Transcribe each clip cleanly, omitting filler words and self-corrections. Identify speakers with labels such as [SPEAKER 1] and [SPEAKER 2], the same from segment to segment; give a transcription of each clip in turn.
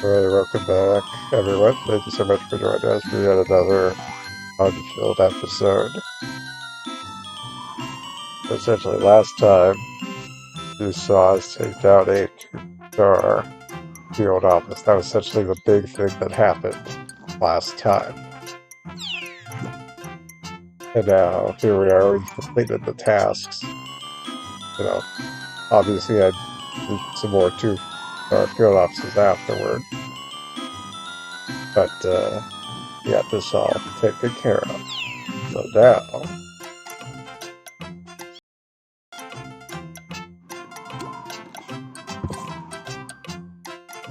[SPEAKER 1] Alright, welcome back, everyone. Thank you so much for joining us for yet another fun-filled episode. Essentially, last time you saw us take down a two-star field office. That was essentially the big thing that happened last time. And now, here we are, we've completed the tasks. You know, obviously I did some more two-star field offices afterward. But, we got this all taken care of. So now,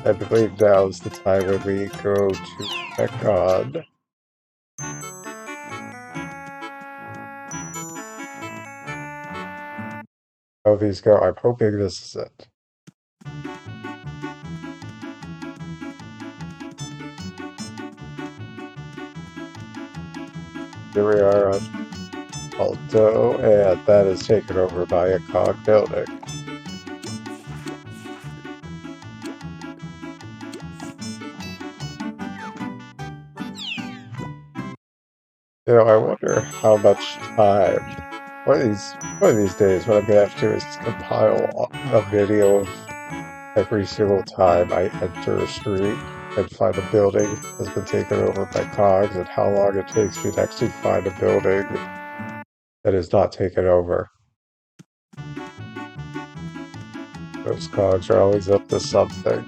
[SPEAKER 1] I believe now is the time when we go to check on how these go. I'm hoping this is it. Here we are on Alto, and that is taken over by a cog building. You know, I wonder how much time. One of these days, what I'm gonna have to do is compile a video of every single time I enter a street and find a building has been taken over by cogs, and how long it takes me to actually find a building that is not taken over. Those cogs are always up to something.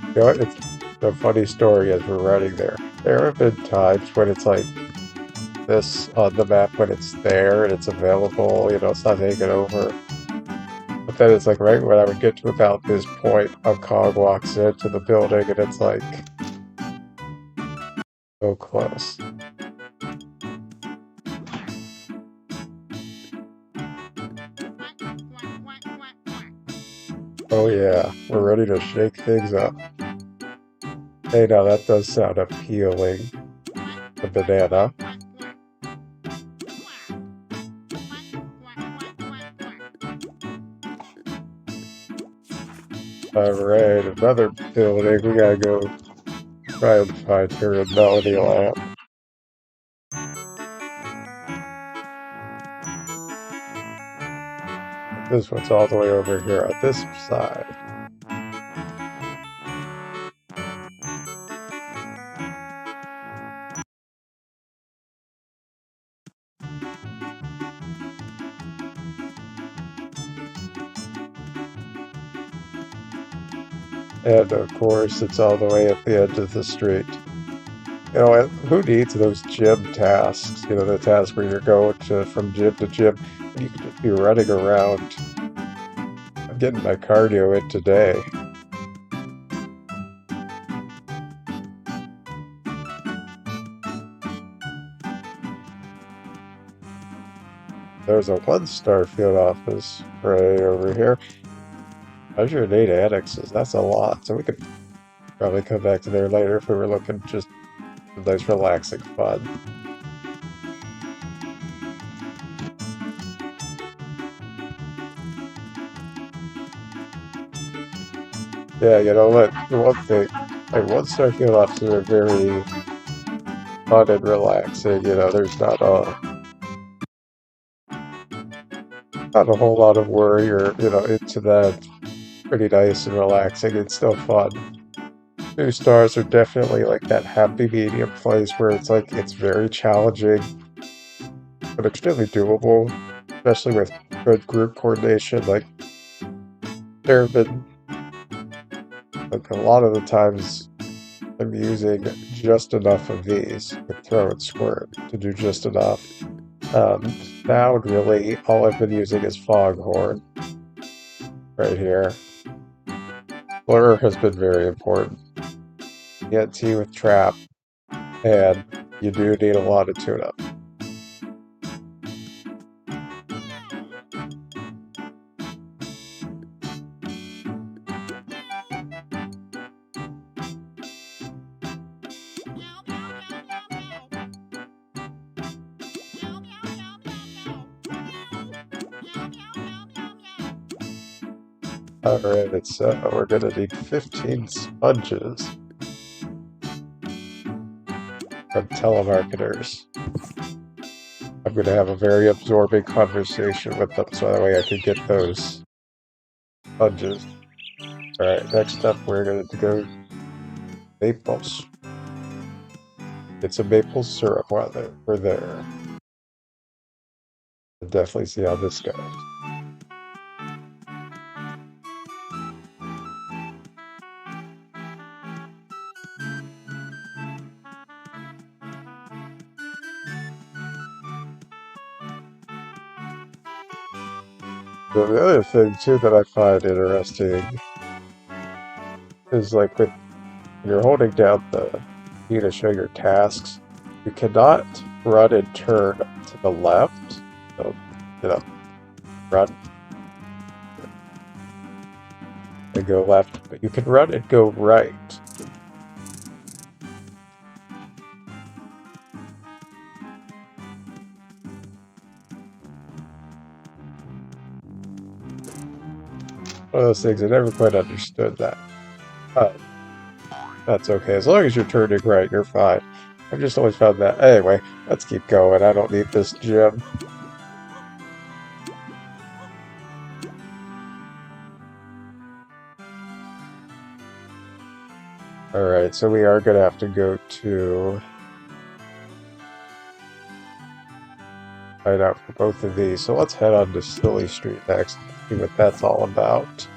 [SPEAKER 1] You know what? It's a funny story as we're running there. There have been times when it's like this on the map when it's there and it's available, you know, it's not taken over. But then it's like right when I would get to about this point, a cog walks into the building and it's like so close. Oh yeah, we're ready to shake things up. Hey, now that does sound appealing. The banana. Alright, another building. We gotta go try and find her in Melody Land. This one's all the way over here on this side. And of course, it's all the way at the end of the street. You know, who needs those gym tasks? You know, the task where you're going from gym to gym, and you can just be running around. I'm getting my cardio in today. There's a one-star field office right over here. 108 annexes, that's a lot. So we could probably come back to there later if we were looking just for nice relaxing fun. Yeah, you know what? The one thing, like one-star field officers are very fun and relaxing. You know, there's not a whole lot of worry or into that. Pretty nice and relaxing. It's still fun. 2 stars are definitely like that happy medium place where it's like it's very challenging, but extremely doable, especially with good group coordination. Like there have been like a lot of the times I'm using just enough of these with throw and squirt to do just enough. Now really all I've been using is foghorn right here. Blur has been very important. TNT with trap, and you do need a lot of tune-up. Alright, so we're gonna need 15 sponges from telemarketers. I'm gonna have a very absorbing conversation with them so that way I can get those sponges. Alright, next up we're gonna go maples. Get some maple syrup while we're there. We'll definitely see how this goes. So the other thing too that I find interesting is like when you're holding down the key to show your tasks, you cannot run and turn to the left. So, run and go left, but you can run and go right. One of those things, I never quite understood that. That's okay. As long as you're turning right, you're fine. I've just always found that. Anyway, let's keep going. I don't need this gym. Alright, so we are going to have to go to Hideout for both of these. So let's head on to Silly Street next and see what that's all about.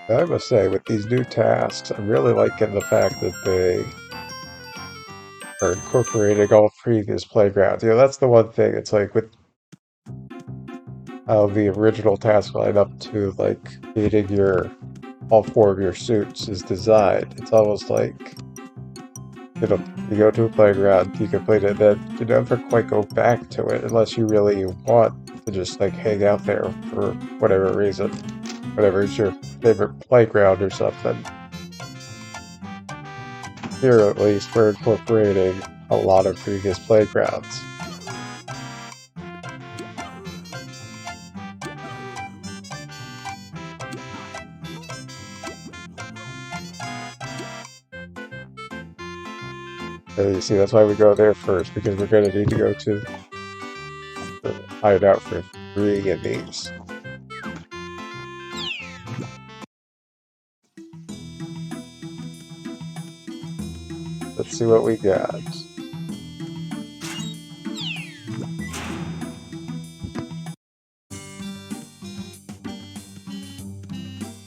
[SPEAKER 1] I must say, with these new tasks, I'm really liking the fact that they are incorporating all previous playgrounds. That's the one thing. It's like with how the original task line up to like creating all four of your suits is designed. It's almost like you go to a playground, you complete it, then you never quite go back to it unless you really want to just like hang out there for whatever reason. Whatever is your favorite playground or something. Here at least we're incorporating a lot of previous playgrounds. And you see, that's why we go there first, because we're going to need to go to the hideout for 3 of these. Let's see what we got.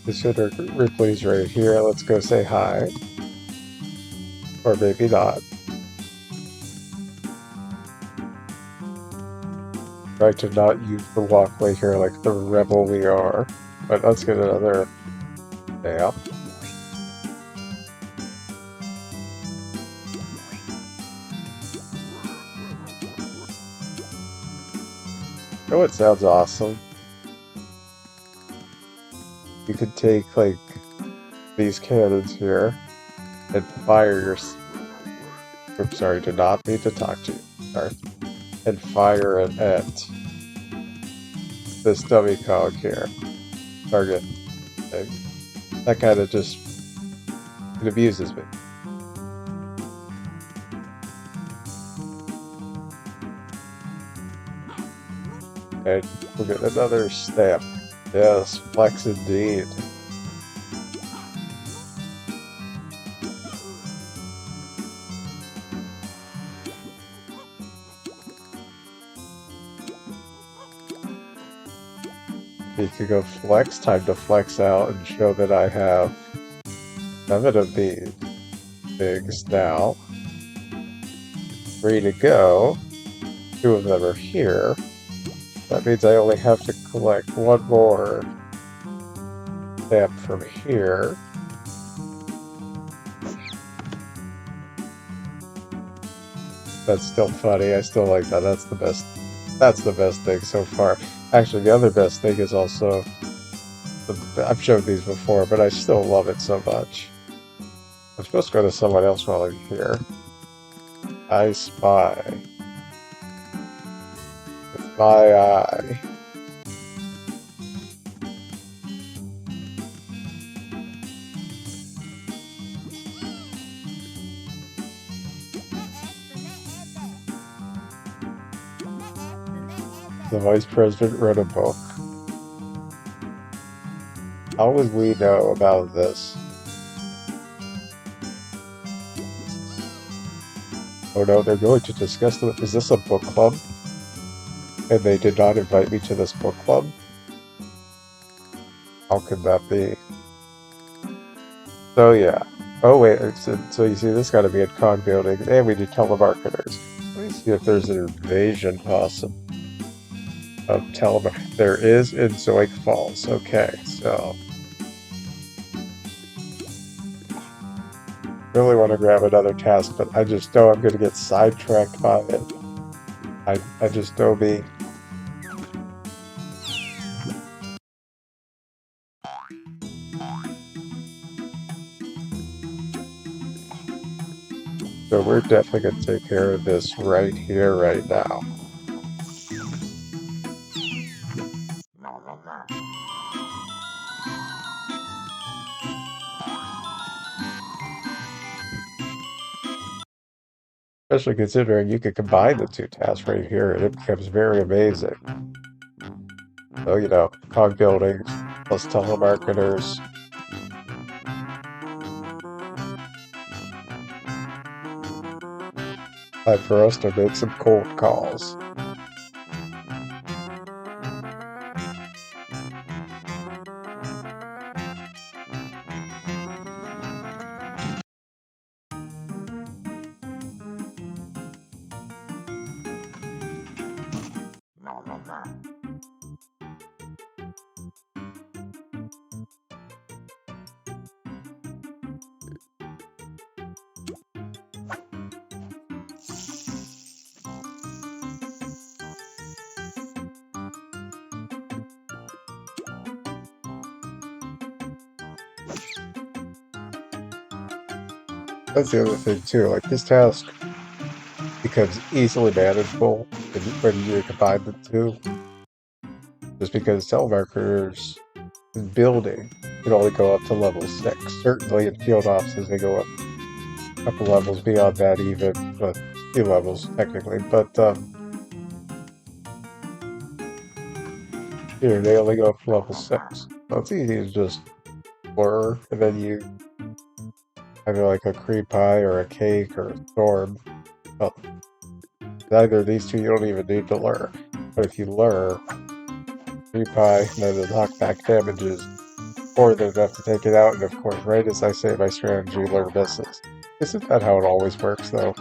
[SPEAKER 1] Consider Ripley's right here. Let's go say hi. Or maybe not. Try to not use the walkway here like the rebel we are. But let's get another map. Oh, it sounds awesome. You could take, like, these cannons here and fire your... Oops, sorry, did not mean to talk to you. Sorry. And fire it at this dummy cog here. Target. And that kind of just... it abuses me. And we'll get another stamp. Yes, flex indeed. You could go flex, time to flex out and show that I have 7 of these things now. Ready to go. 2 of them are here. That means I only have to collect 1 more stamp from here. That's still funny. I still like that. That's the best thing so far. Actually, the other best thing is also I've showed these before, but I still love it so much. I'm supposed to go to someone else while I'm here. I spy with my eye. The vice president wrote a book. How would we know about this? Oh no, they're going to discuss the. Is this a book club? And they did not invite me to this book club? How could that be? So yeah. Oh wait, so you see this gotta be a cog building, and we need telemarketers. Let me see if there's an invasion possible of telemark. There is in Zoic Falls. Okay, so really want to grab another task, but I just know I'm gonna get sidetracked by it. I just know me. So we're definitely gonna take care of this right here, right now. Especially considering you could combine the two tasks right here, and it becomes very amazing. So, you know, cog buildings plus telemarketers. Time for us to make some cold calls. That's the other thing too. Like this task becomes easily manageable when you combine the two. Just because telemarketers building can only go up to level 6. Certainly in field offices they go up a couple levels beyond that even, but few levels technically. But here they only go up to level 6. So it's easy to just blur and then you either like a cream pie or a cake or a storm. Well, neither of these two you don't even need to lure. But if you lure cream pie and then the knockback damage is more than enough to take it out, and of course, right as I say my strategy, lure misses. Isn't that how it always works though?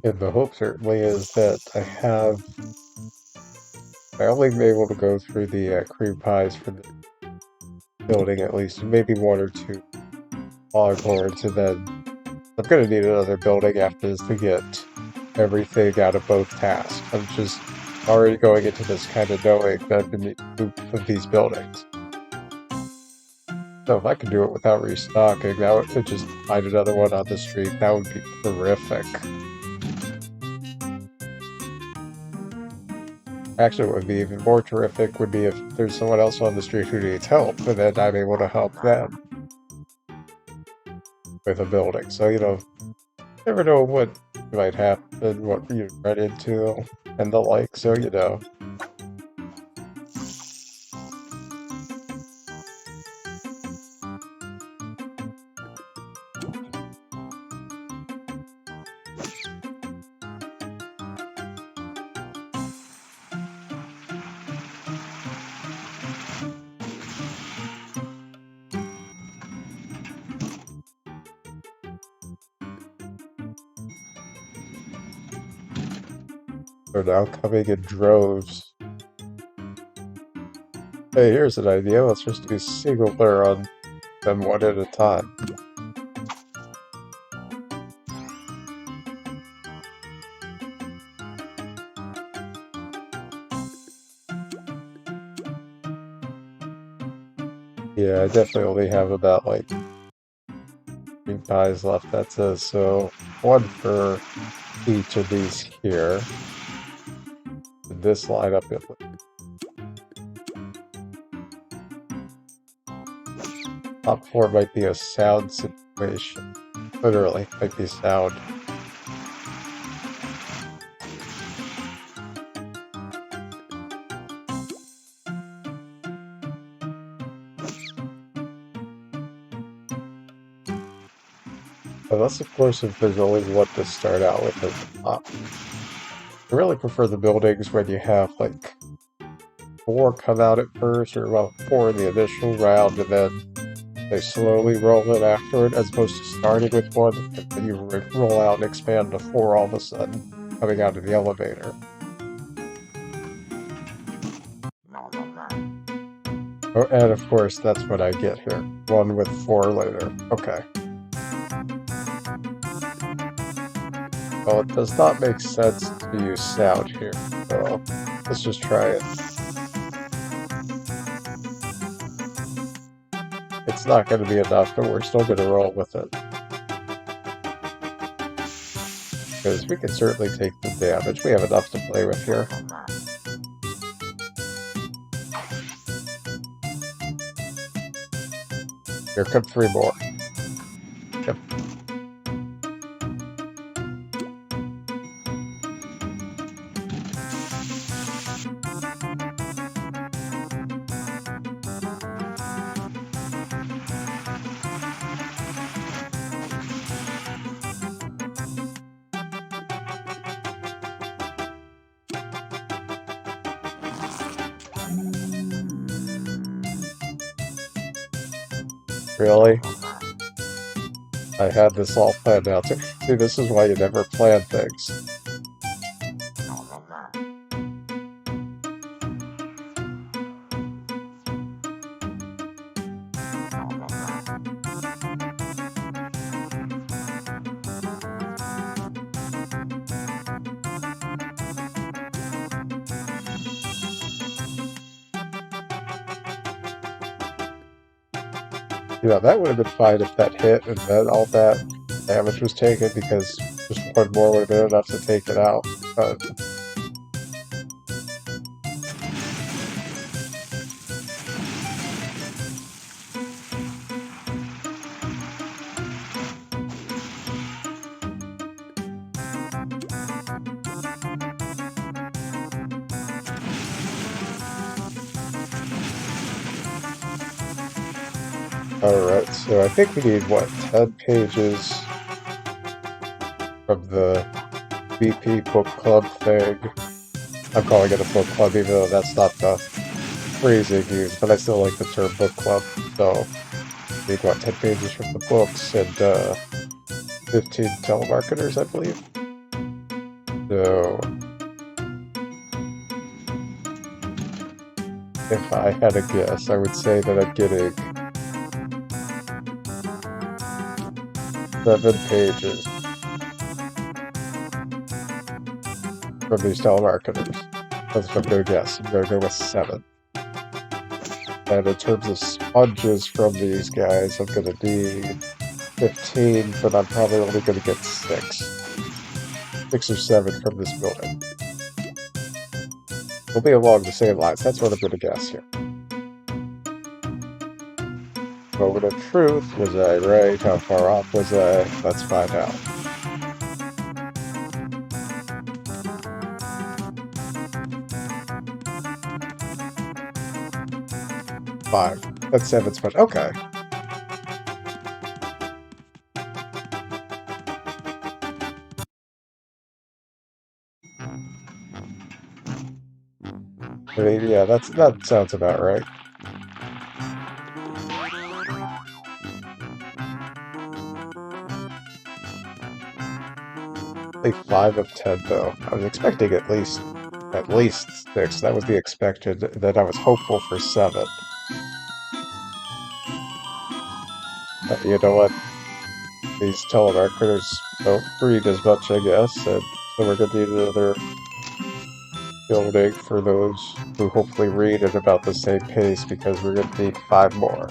[SPEAKER 1] And the hope certainly is that I only been able to go through the cream pies for the building at least, maybe one or two longhorns, and then I'm gonna need another building after this to get everything out of both tasks. I'm just already going into this kind of knowing that I've been loop of these buildings. So if I could do it without restocking, that would just find another one on the street. That would be terrific. Actually, what would be even more terrific would be if there's someone else on the street who needs help, and then I'm able to help them with a building. So, you know, never know what might happen, what you run into, and the like. So, you know, They're now coming in droves. Hey, here's an idea. Let's just do singular on them one at a time. Yeah, I definitely only have about like 3 pies left. That says so. One for each of these here. And this line up it. Top floor might be a sound situation. Literally, might be sound. Unless, of course, if there's only one to start out with at the top. I really prefer the buildings when you have, like, 4 come out at first, or, well, 4 in the initial round, and then they slowly roll in afterward, as opposed to starting with 1, and then you roll out and expand to 4 all of a sudden, coming out of the elevator. Oh, and, of course, that's what I get here. 1 with 4 later. Okay. Well, it does not make sense to use sound here, so let's just try it. It's not going to be enough, but we're still going to roll with it. Because we can certainly take the damage. We have enough to play with here. Here come 3 more. Yep. Really? I had this all planned out. See, this is why you never plan things. You know, that would have been fine if that hit and then all that damage was taken, because just 1 more would have been enough to take it out. But alright, so I think we need, what, 10 pages from the VP book club thing. I'm calling it a book club, even though that's not the phrasing used, but I still like the term book club. So, we need, what, 10 pages from the books and 15 telemarketers, I believe. So, if I had a guess, I would say that I'm getting 7 pages from these telemarketers. That's what I'm going to guess. I'm going to go with 7. And in terms of sponges from these guys, I'm going to need 15, but I'm probably only going to get 6. 6 or 7 from this building. We'll be along the same lines. That's what I'm going to guess here. Moment of truth. Was I right? How far off was I? Let's find out. 5. That's 7 sponge. Okay. I mean, yeah, that sounds about right. only 5 of 10 though. I was expecting at least 6. That was the expected. Then I was hopeful for 7. You know what? These telemarketers don't read as much, I guess, and so we're gonna need another building for those who hopefully read at about the same pace because we're gonna need 5 more.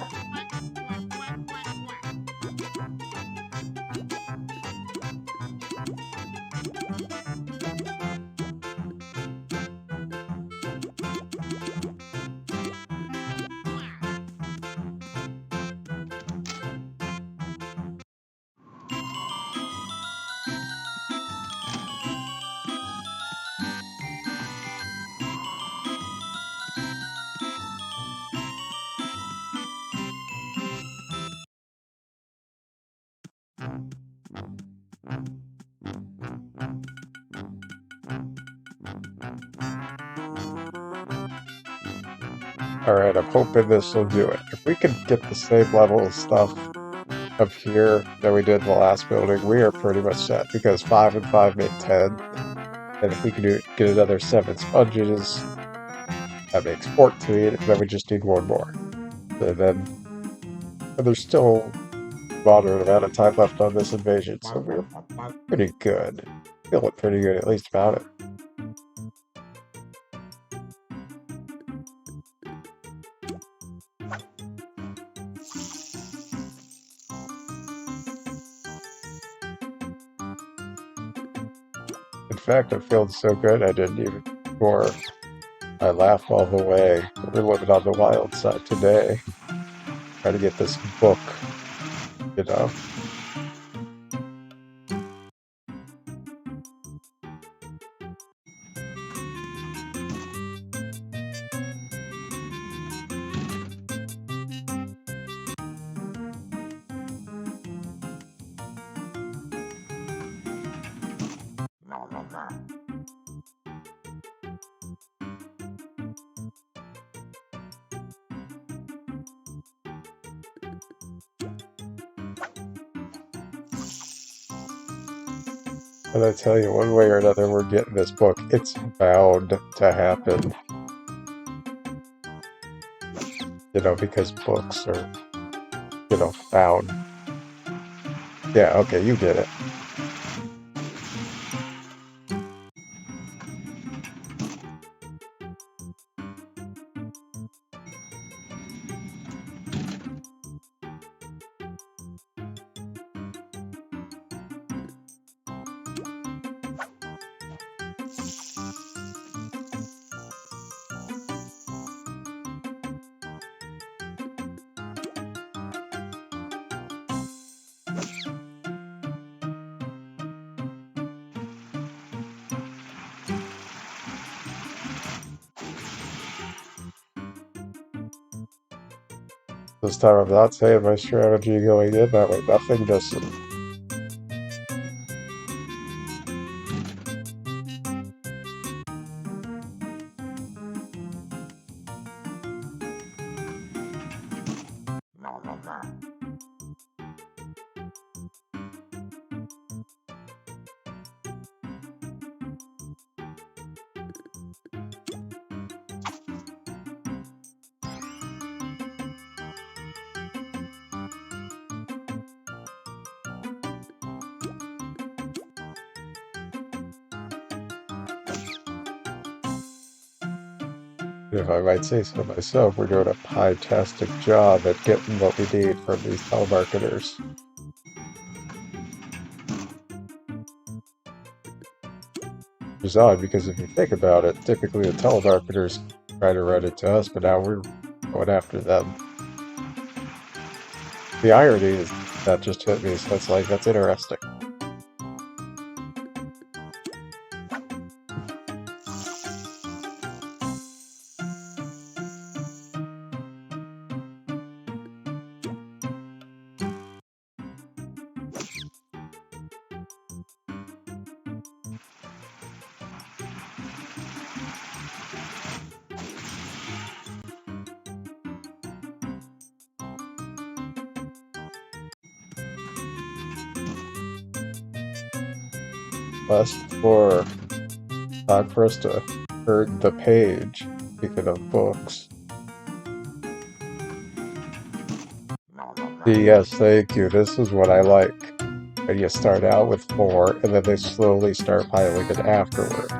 [SPEAKER 1] Alright, I'm hoping this will do it. If we can get the same level of stuff up here that we did in the last building, we are pretty much set because 5 and 5 make 10. And if we can get another 7 sponges, that makes 14, and then we just need 1 more. And there's still a moderate amount of time left on this invasion, so we're pretty good. Feeling pretty good, at least about it. In fact, I'm feeling so good I didn't even score. I laugh all the way. We're living on the wild side today. Try to get this book, you know. And I tell you, one way or another, we're getting this book. It's bound to happen. You know, because books are, you know, bound. Yeah, okay, you get it. This time I'm not saying my strategy going in that way. Nothing just... If I might say so myself, we're doing a pie-tastic job at getting what we need from these telemarketers. Which is odd, because if you think about it, typically the telemarketers try to run it to us, but now we're going after them. The irony is that just hit me, so that's interesting. last floor. Time for us to turn the page. Speaking of books. Yes, thank you. This is what I like. When you start out with 4, and then they slowly start piling it afterward.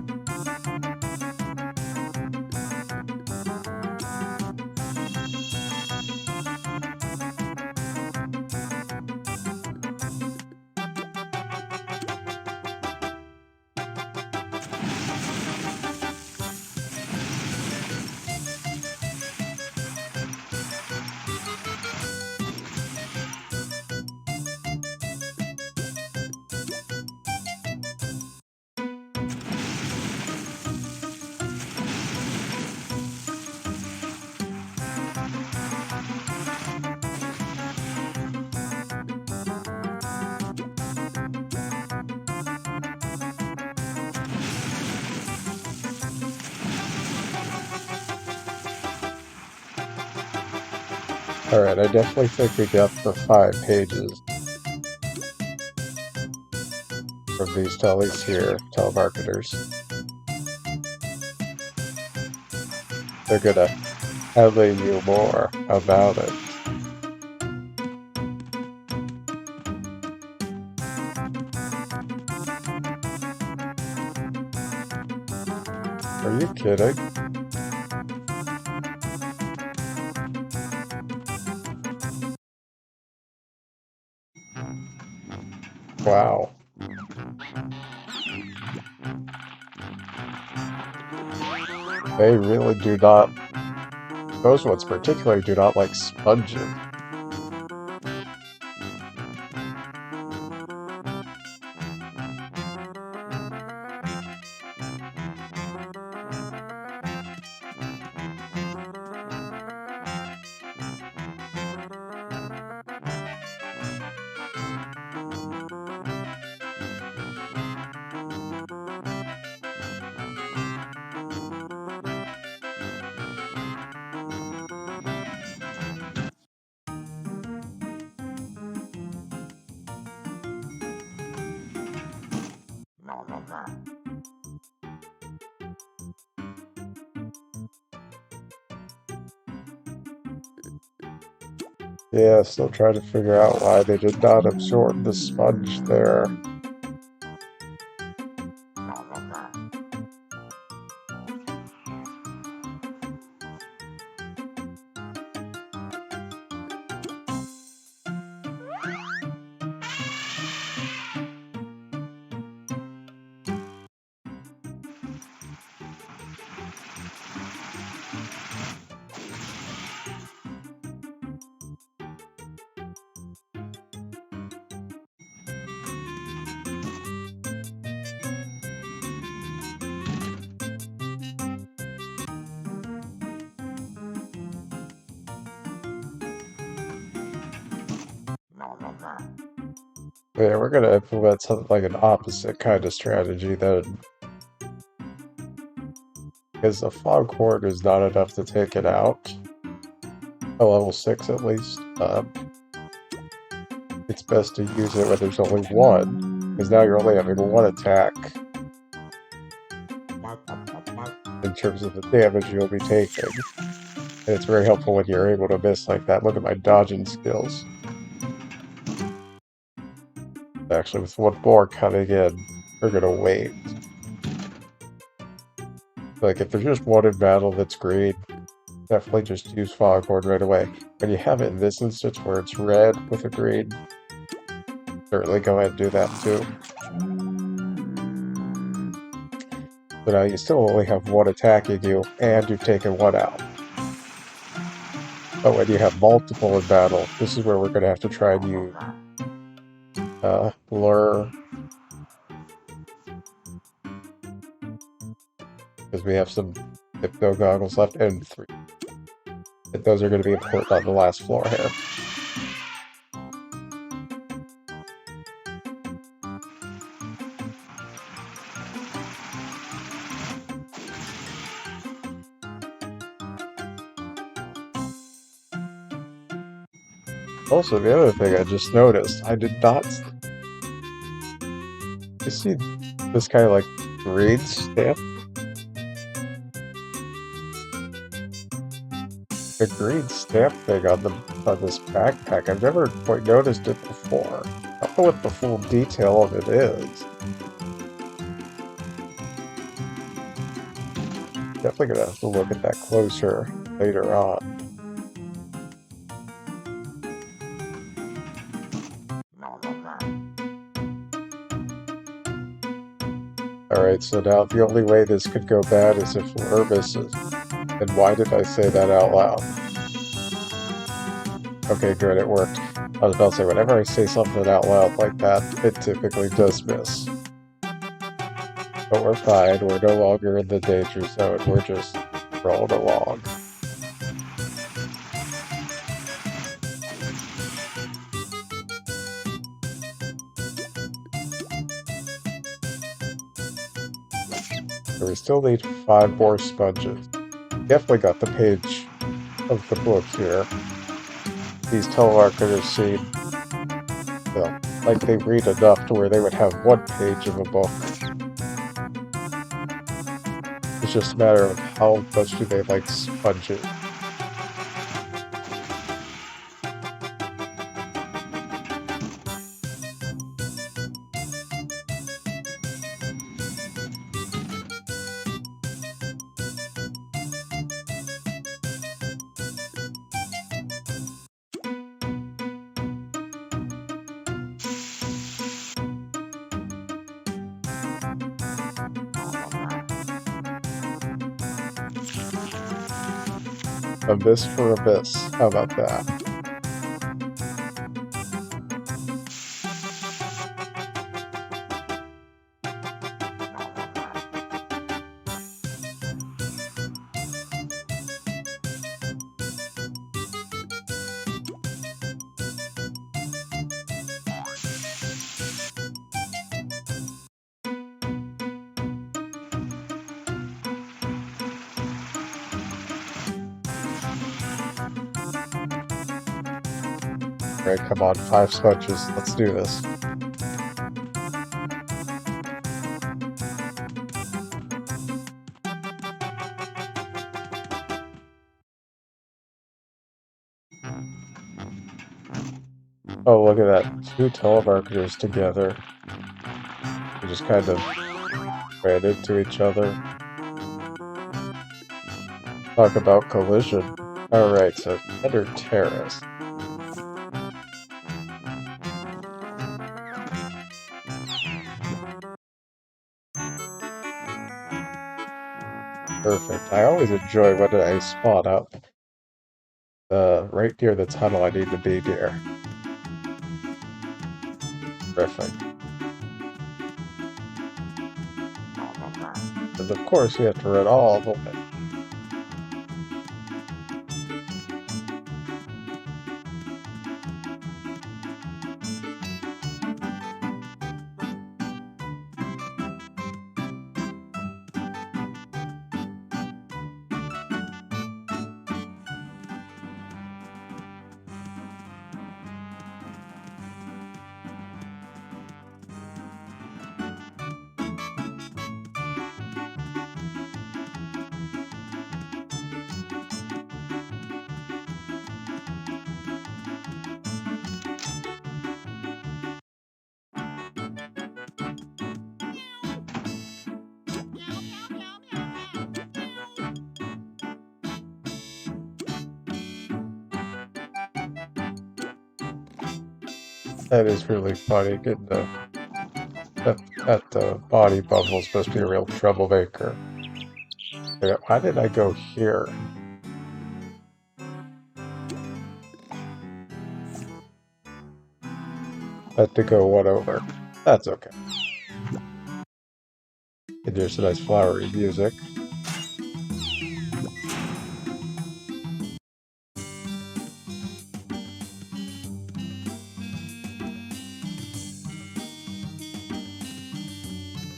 [SPEAKER 1] Alright, I definitely think we got the 5 pages from these tellies here, telemarketers. They're gonna tell you more about it. Are you kidding? Wow. They really do not, those ones particularly do not like sponges. Yeah, still trying to figure out why they did not absorb the sponge there. Yeah, we're gonna implement something like an opposite kind of strategy then. Because the foghorn is not enough to take it out. A level 6 at least. It's best to use it when there's only one. Because now you're only having one attack. In terms of the damage you'll be taking. And it's very helpful when you're able to miss like that. Look at my dodging skills. Actually, with one more coming in, we're gonna wait. Like, if there's just one in battle that's green, definitely just use Foghorn right away. When you have it in this instance where it's red with a green, certainly go ahead and do that too. But now you still only have one attacking you, and you've taken one out. But when you have multiple in battle, this is where we're gonna have to try and use Lure. Because we have some Hypno goggles left, and 3. But those are going to be important on the last floor here. Also, the other thing I just noticed, I did not... You see, This kind of like green stamp. A green stamp thing on this backpack. I've never quite noticed it before. I don't know what the full detail of it is. Definitely gonna have to look at that closer later on. Alright, so now the only way this could go bad is if Urbis is... And why did I say that out loud? Okay, good, it worked. I was about to say, whenever I say something out loud like that, it typically does miss. But we're fine, we're no longer in the danger zone, we're just rolling along. So we still need 5 more sponges. Definitely got the page of the book here. These telemarketers seem, well, like they read enough to where they would have 1 page of a book. It's just a matter of how much do they like sponges. Abyss for abyss. How about that? Alright, come on, 5 sponges. Let's do this. Oh, look at that. 2 telemarketers together. They just kind of ran into each other. Talk about collision. Alright, so Ender Terrace. Perfect. I always enjoy when I spawn up. Right near the tunnel I need to be near. Terrific. And of course we have to run all the way. That is really funny. Getting that body bubble is supposed to be a real troublemaker. Why did I go here? Had to go one over. That's okay. And there's some nice flowery music.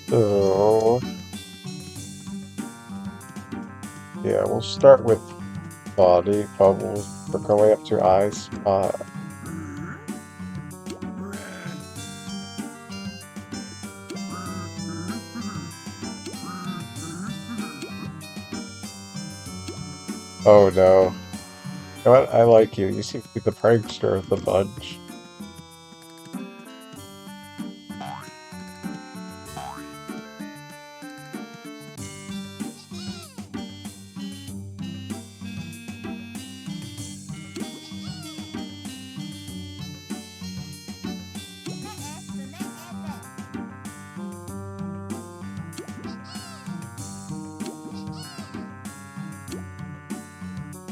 [SPEAKER 1] So yeah, we'll start with body bubbles. We're going up to eyes. Spot. Oh no. You know what? I like you. You seem to be the prankster of the bunch.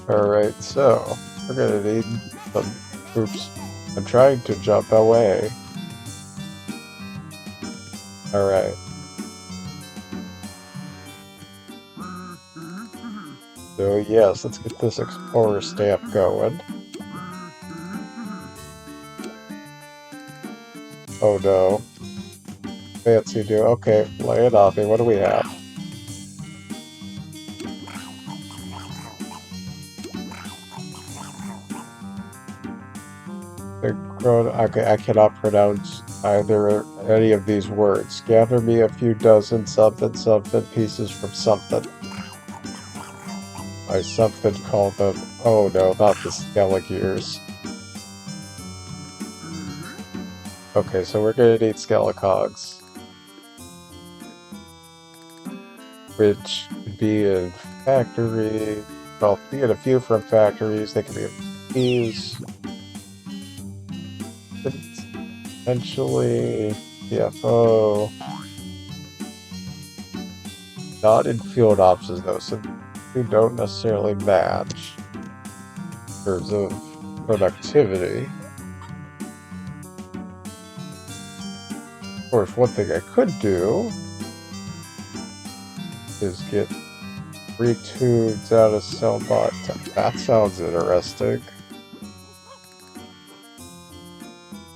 [SPEAKER 1] Alright, so we're gonna need some. Oops. I'm trying to jump away. Alright. So yes, let's get this Explorer stamp going. Oh no. Fancy do. Okay, lay it on me. What do we have? Okay, I cannot pronounce either any of these words. Gather me a few dozen something something pieces from something. I something call them. Oh no, not the Skelegears. Okay, so we're gonna need Skelecogs, which could be in factory. Well, you get a few from factories. They can be these. Potentially CFO. Not in field offices though, so we don't necessarily match in terms of productivity. Of course, one thing I could do is get 3 tunes out of Sellbot. That sounds interesting.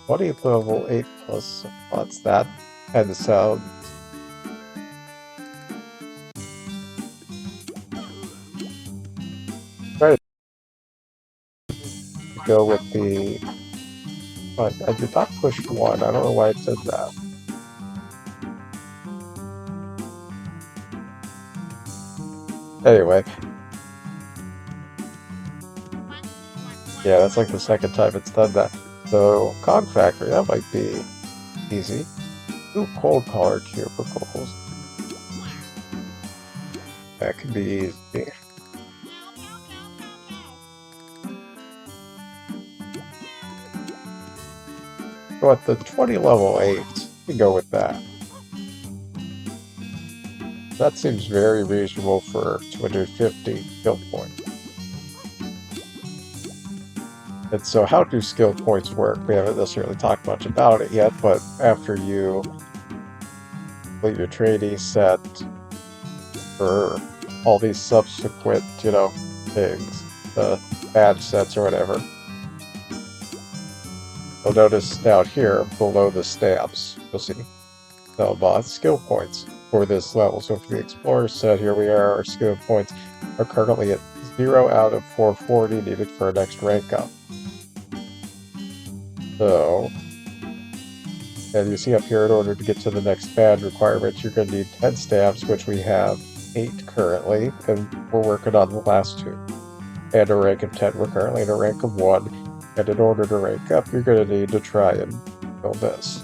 [SPEAKER 1] 20 level 8 plus Sellbots. That kind of sounds. Try to go with the. But I did not push 1. I don't know why it said that. Anyway. Yeah, that's like the second time it's done that. So, Cog Factory, that might be easy. 2 cold collar cubicles. That could be easy. But the 20 level 8, we go with that. That seems very reasonable for 250 skill points. And so how do skill points work? We haven't necessarily talked much about it yet, but after you complete your trainee set for all these subsequent, things, the badge sets or whatever, you'll notice down here below the stamps, you'll see Sellbot skill points for this level. So for the Explorer set, here we are, our skill points are currently at 0 out of 440 needed for our next rank up. So, and you see up here, in order to get to the next badge requirement, you're going to need 10 stamps, which we have 8 currently, and we're working on the last 2. And a rank of 10, we're currently in a rank of 1, and in order to rank up, you're going to need to try and build this.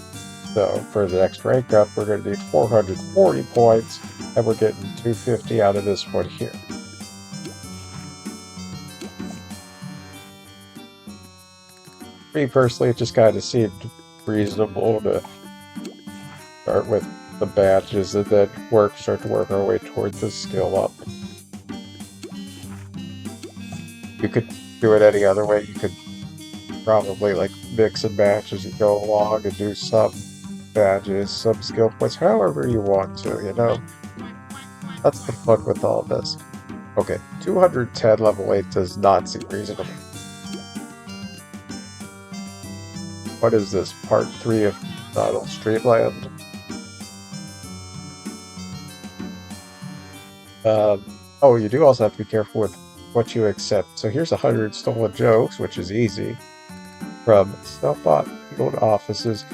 [SPEAKER 1] So, for the next rank up, we're going to need 440 points, and we're getting 250 out of this one here. Me personally, it just kind of seemed reasonable to start with the badges and then start to work our way towards the skill up. You could do it any other way. You could probably like mix and match as you go along and do some badges, some skill points, however you want to, That's the fun with all this. Okay, 210 level 8 does not seem reasonable. What is this? Part 3 of Donald Streetland? Oh, you do also have to be careful with what you accept. So here's 100 stolen jokes, which is easy. From Sellbot field offices,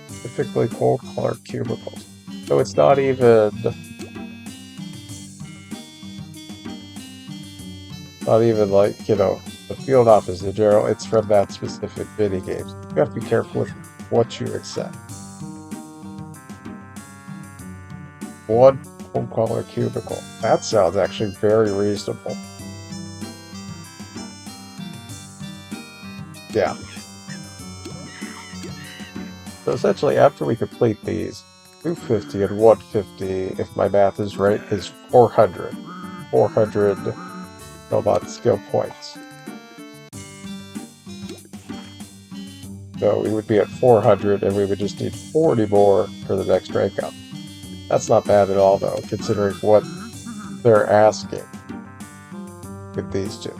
[SPEAKER 1] specifically cold collar cubicles. So it's not even not even like, you know, the field office in general. It's from that specific mini games. You have to be careful with what you accept. One phone call or cubicle. That sounds actually very reasonable. Yeah. So essentially, after we complete these, 250 and 150, if my math is right, is 400. 400 Sellbot skill points. So we would be at 400, and we would just need 40 more for the next rank up. That's not bad at all, though, considering what they're asking with these two.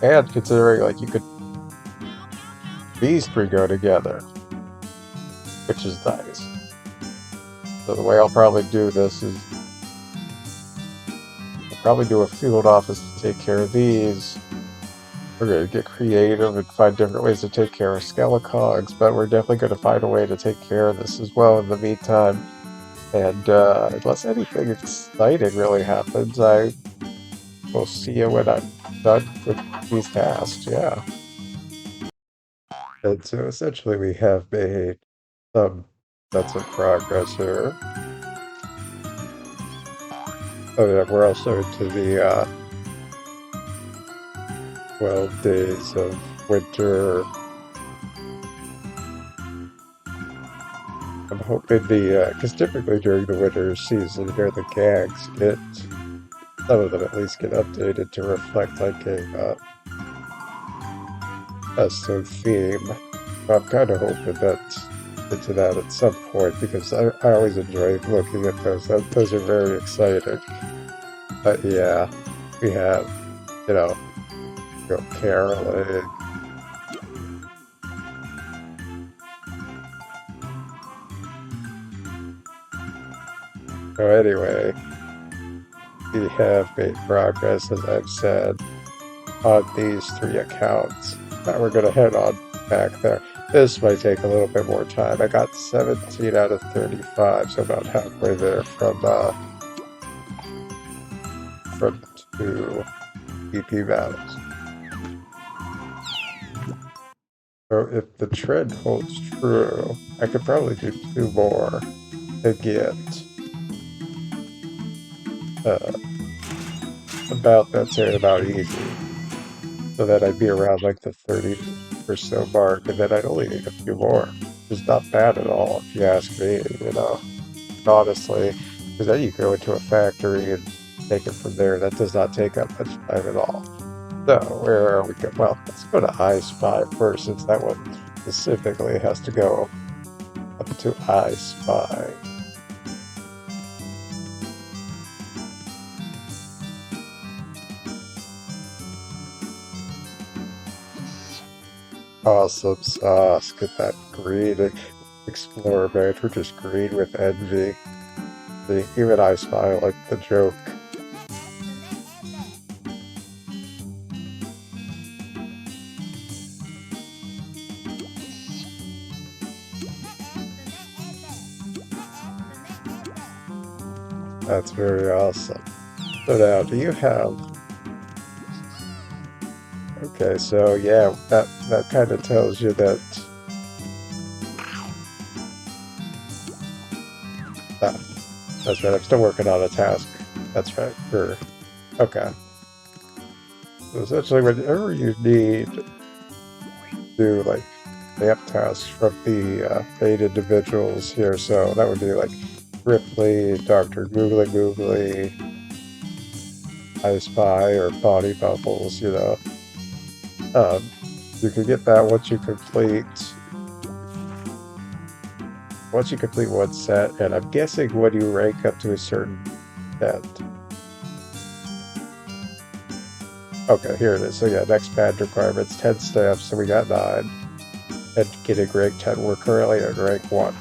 [SPEAKER 1] And considering, like, you could... These three go together, which is nice. So the way I'll probably do this is... I'll probably do a field office to take care of these. We're going to get creative and find different ways to take care of Skelecogs, but we're definitely going to find a way to take care of this as well in the meantime. And unless anything exciting really happens, I will see you when I'm done with these tasks, yeah. And so essentially we have made some sets of progress here. Oh yeah, we're also into the 12 days of winter. I'm hoping because typically during the winter season here, the gags get, some of them at least get updated to reflect like a custom theme. I'm kind of hoping that into that at some point because I always enjoy looking at those. Those are very exciting. But yeah, we have, you know, caroling. So anyway, we have made progress, as I've said, on these three accounts. Now we're going to head on back there. This might take a little bit more time. I got 17 out of 35, so about halfway there from 2 EP battles. So if the trend holds true, I could probably do 2 more to get about, that's it, about easy. So that I'd be around like the 30 or so mark, and then I'd only need a few more. Which is not bad at all, if you ask me, you know. Honestly, because then you go into a factory and take it from there. That does not take up much time at all. So, where are we going? Well, let's go to I Spy first, since that one specifically has to go up to I Spy. Awesome sauce. Get that green Explorer badge, which is green with envy. Even I Spy like the joke. That's very awesome. So now, do you have... Okay, so yeah, that kind of tells you that... That's right, I'm still working on a task. That's right, okay. So essentially, whenever you need to do, like, map tasks from the 8 individuals here, so that would be, like, Ripley, Dr. Googly Googly, I Spy, or Body Bubbles, you know. You can get that once you complete one set, and I'm guessing when you rank up to a certain set. Okay, here it is. So yeah, next badge requirements, 10 stamps, so we got 9. And getting rank 10, we're currently at rank 1.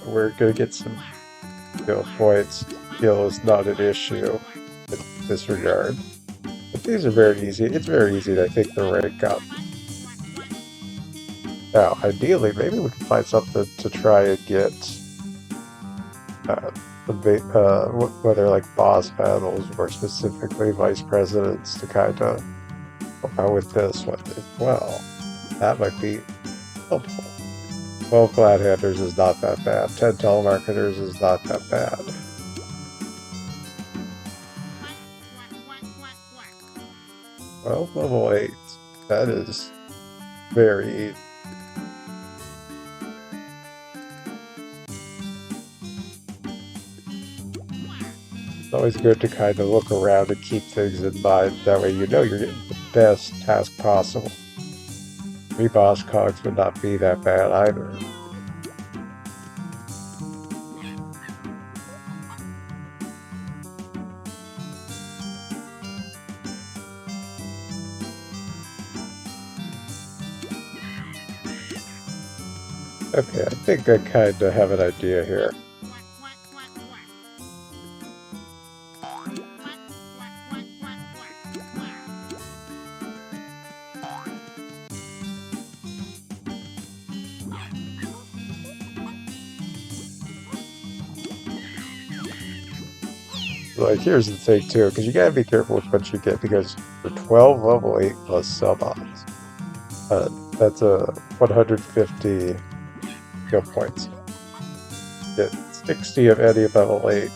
[SPEAKER 1] We're gonna get some skill points. Skill is not an issue in this regard. But these are very easy. It's very easy to take the rank up. Now, ideally, maybe we can find something to try and get whether like boss battles or specifically vice presidents to kind of help out with this one as well. That might be helpful. 12 glad-handers is not that bad. 10 telemarketers is not that bad. 12 level 8. That is very easy. It's always good to kind of look around and keep things in mind. That way you know you're getting the best task possible. 3 boss cogs would not be that bad either. Okay, I think I kind of have an idea here. Like, here's the thing, too, because you gotta be careful with what you get, because for 12 level 8 plus Sellbots, that's a 150 skill points. Get 60 of any level 8,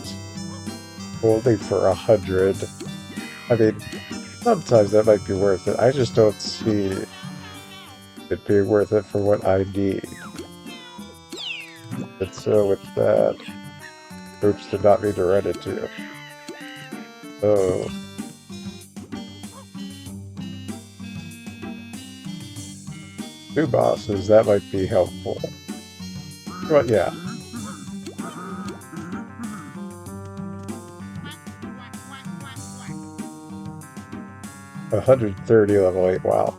[SPEAKER 1] only for 100. I mean, sometimes that might be worth it. I just don't see it being worth it for what I need. And so with that, oops, did not mean to run into you. Oh. Two bosses, that might be helpful. But yeah. 130 level 8, wow.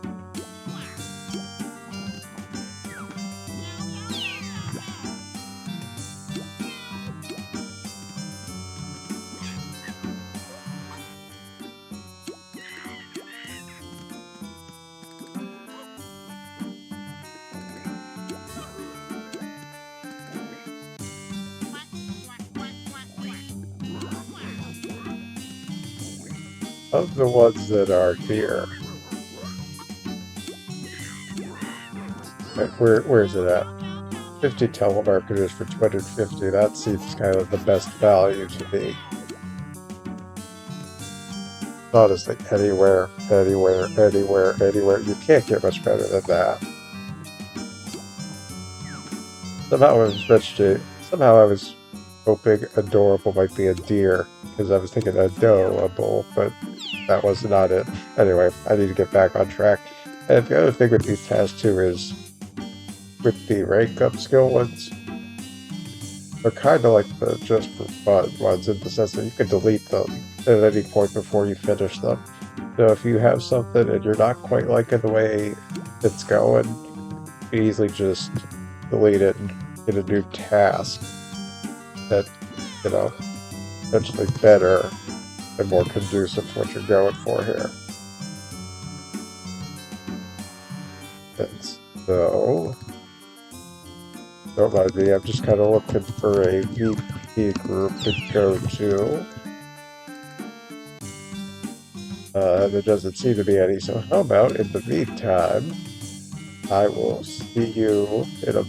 [SPEAKER 1] Of the ones that are here. Where is it at? 50 telemarketers for 250. That seems kind of the best value to me. Honestly, anywhere. You can't get much better than that. Somehow I was hoping adorable might be a deer, because I was thinking adorable, but that was not it. Anyway, I need to get back on track. And the other thing with these tasks too is, with the rank up skill ones, they're kind of like the just for fun ones in the sense that you can delete them at any point before you finish them. So if you have something and you're not quite liking the way it's going, you can easily just delete it and get a new task that, you know, potentially better and more conducive to what you're going for here. And so, don't mind me, I'm just kind of looking for a VP group to go to. There doesn't seem to be any, so how about in the meantime, I will see you in a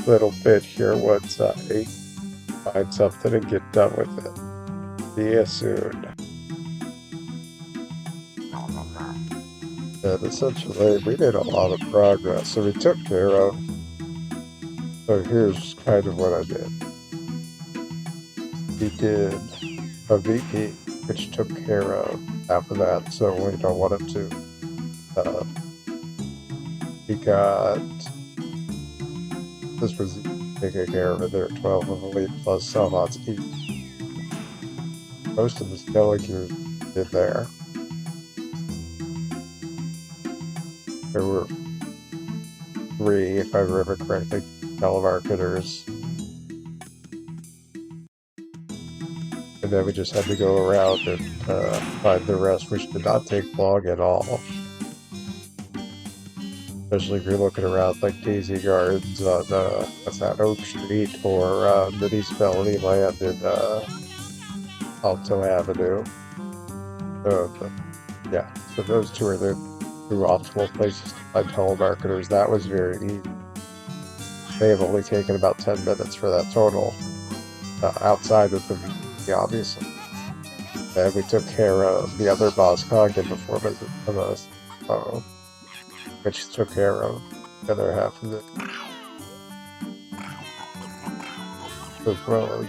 [SPEAKER 1] little bit here once I find something and get done with it. See you soon. And essentially, we made a lot of progress, so we took care of. So here's kind of what I did. We did a VP, which took care of half of that, so we don't want it to. We got. This was taking care of it. There are 12 of elite plus Sellbots each. Most of the Skelligers did there. There were 3, if I remember correctly, telemarketers. And then we just had to go around and find the rest, which did not take long at all. Especially if you're looking around like Daisy Gardens on, what's that, Oak Street, or Minnie's Melody Land in Alto Avenue. But yeah, so those two are the two optimal places to find telemarketers. That was very easy. May have only taken about 10 minutes for that total, outside of the VP, obviously. And we took care of the other boss, Coggan, before visiting us, which took care of the other half of it, as well as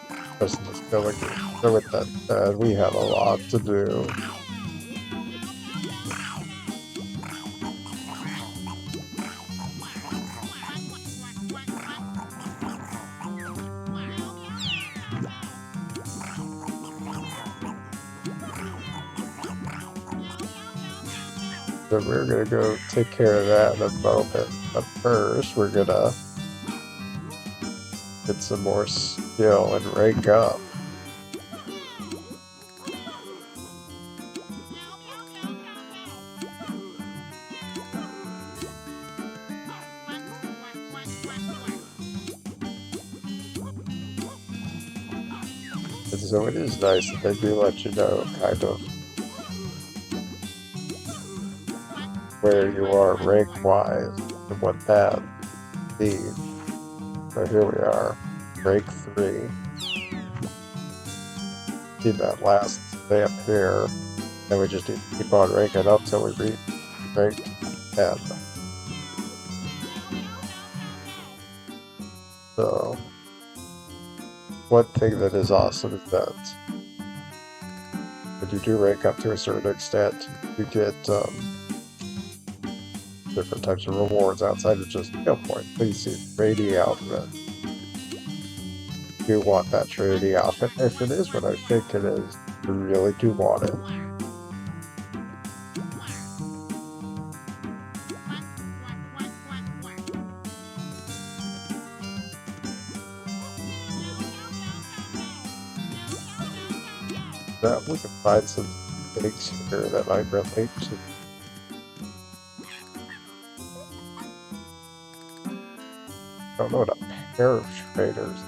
[SPEAKER 1] the rest of this village. So with that said, we have a lot to do. So we're gonna go take care of that in a moment. But first, we're gonna get some more skill and rank up. And so it is nice that they do let you know kind of where you are rank-wise and what that means. So here we are, rank 3. See that last stamp here, and we just need to keep on ranking up till we reach rank 10. So, one thing that is awesome is that when you do rank up to a certain extent, you get different types of rewards outside of just skill points. So you see Trinity outfit. You want that Trinity outfit. If it is what I think it is, you really do want it. Now we can find some things here that might relate to. I don't know what a pair of traders.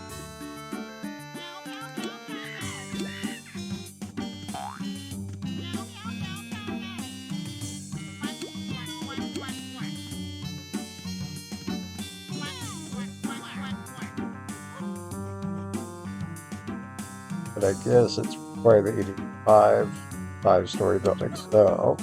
[SPEAKER 1] But I guess it's probably the 85 5-story building. So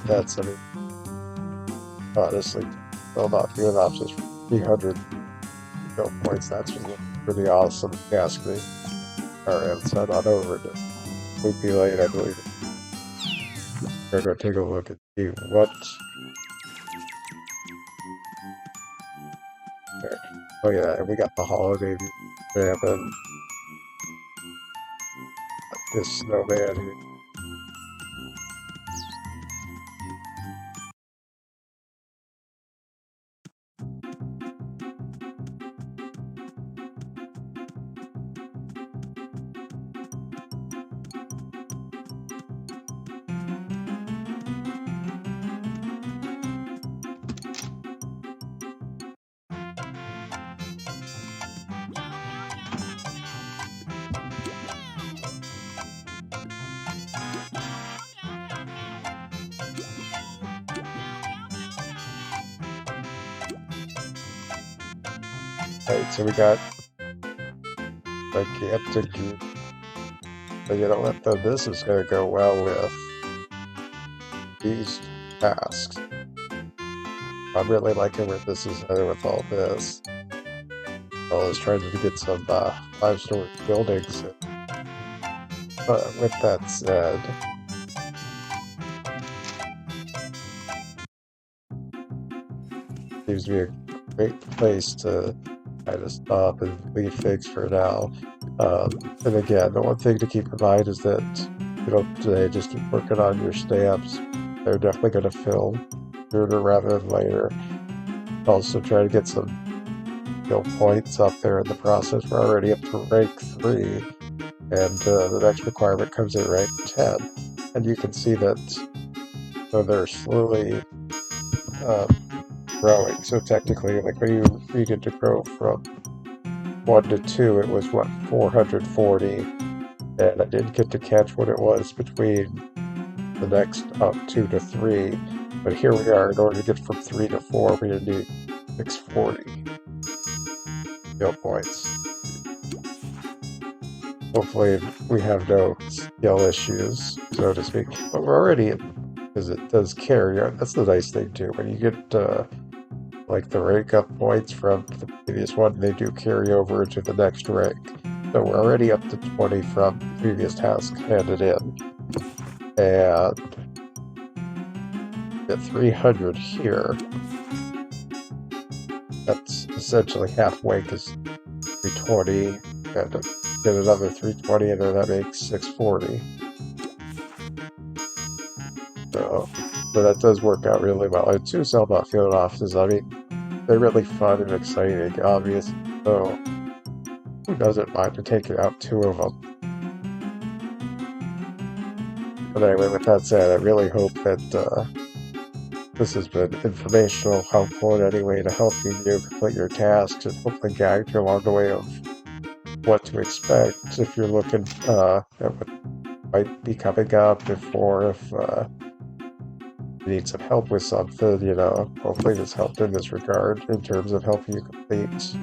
[SPEAKER 1] that's, I mean, honestly, still not good enough just for 300 skill points. That's pretty awesome, if you ask me. Alright, let's head on over to Loopy Lane, I believe. We're going to take a look and see what. There. Oh, yeah, and we got the holiday map and this snowman here. Right, so we got gigantic group. But you know what, though? This is going to go well with these tasks. I'm really liking where this is headed with all this. I was trying to get some 5-story buildings. But with that said, seems to be a great place to kind of stop and leave things for now. And again, the one thing to keep in mind is that today just keep working on your stamps. They're definitely going to fill sooner rather than later. Also try to get some skill points up there in the process. We're already up to rank 3, and the next requirement comes in rank 10. And you can see that they're slowly growing. So technically, like when you needed to grow from 1 to 2, it was what, 440, and I didn't get to catch what it was between the next up 2 to 3, but here we are. In order to get from 3 to 4, we need 640 skill points. Hopefully we have no skill issues, so to speak, but we're already in, because it does carry. That's the nice thing too, when you get like the rank up points from the previous one, they do carry over into the next rank. So we're already up to 20 from the previous task handed in. And at 300 here, that's essentially halfway, because 320, and get another 320, and then that makes 640. So that does work out really well. And 2 Sellbot field offices, I mean, they're really fun and exciting, obvious. So who doesn't mind to take out 2 of them? But anyway, with that said, I really hope that this has been informational, helpful in any way to help you complete your tasks, and hopefully guide you along the way of what to expect if you're looking at what might be coming up, if you need some help with something, hopefully this helped in this regard in terms of helping you complete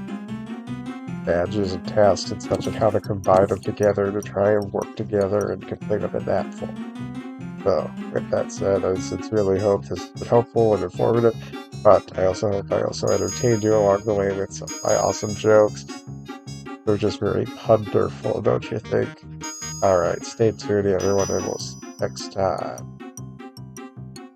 [SPEAKER 1] badges and tasks and such, and how to combine them together to try and work together and complete them in that form. So, with that said, I sincerely hope this was helpful and informative, but I also hope I also entertained you along the way with some of my awesome jokes. They're just very wonderful, don't you think? Alright, stay tuned, everyone, and we'll see you next time.